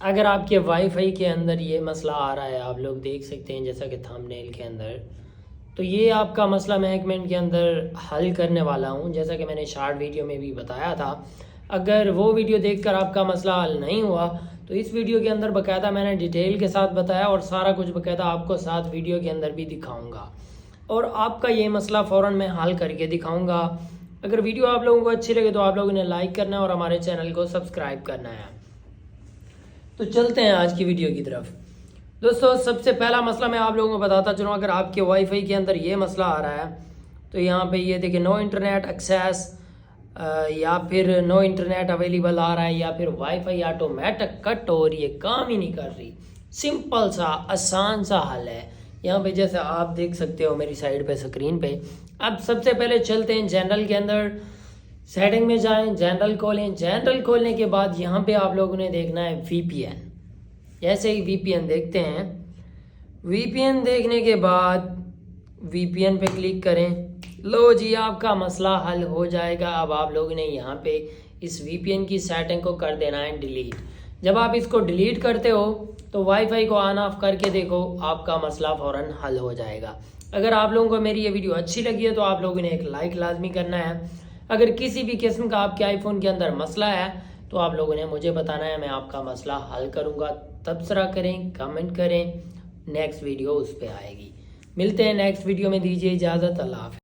अगर आपके वाईफाई के अंदर ये मसला आ रहा है, आप लोग देख सकते हैं जैसा कि थंबनेल के अंदर, तो ये आपका मसला मैं 1 मिनट के अंदर हल करने वाला हूँ। जैसा कि मैंने शॉर्ट वीडियो में भी बताया था, अगर वो वीडियो देखकर आपका मसला हल नहीं हुआ तो इस वीडियो के अंदर बाकायदा मैंने डिटेल के साथ बताया और सारा कुछ बाकायदा आपको साथ वीडियो के अंदर भी दिखाऊंगा और आपका ये मसला फ़ौरन मैं हल करके दिखाऊंगा। अगर वीडियो आप लोगों को अच्छी लगे तो आप लोगों ने लाइक करना है और हमारे चैनल को सब्सक्राइब करना है। तो चलते हैं आज की वीडियो की तरफ। दोस्तों, सबसे पहला मसला मैं आप लोगों को बताता चलूँ। अगर आपके वाईफाई के अंदर ये मसला आ रहा है तो यहाँ पे ये देखिए नो इंटरनेट एक्सेस या फिर नो इंटरनेट अवेलेबल आ रहा है या फिर वाईफाई ऑटोमेटिक कट हो रही है, काम ही नहीं कर रही। सिंपल सा आसान सा हल है। यहाँ पे जैसे आप देख सकते हो मेरी साइड पे स्क्रीन पे। अब सबसे पहले चलते हैं जनरल के अंदर, सेटिंग में जाएं, जनरल खोलें। जनरल खोलने के बाद यहाँ पे आप लोगों ने देखना है वीपीएन। जैसे ही वीपीएन देखते हैं, वीपीएन देखने के बाद वीपीएन पे क्लिक करें। लो जी, आपका मसला हल हो जाएगा। अब आप लोगों ने यहाँ पे इस वीपीएन की सेटिंग को कर देना है डिलीट। जब आप इसको डिलीट करते हो तो वाईफाई को ऑन ऑफ करके देखो, आपका मसला फ़ौरन हल हो जाएगा। अगर आप लोगों को मेरी ये वीडियो अच्छी लगी है तो आप लोगों ने एक लाइक लाजमी करना है। अगर किसी भी किस्म का आपके आईफोन के अंदर मसला है तो आप लोगों ने मुझे बताना है, मैं आपका मसला हल करूँगा। तबसरा करें, कमेंट करें, नेक्स्ट वीडियो उस पर आएगी। मिलते हैं नेक्स्ट वीडियो में, दीजिए इजाज़त, अल्लाह हाफ़िज़।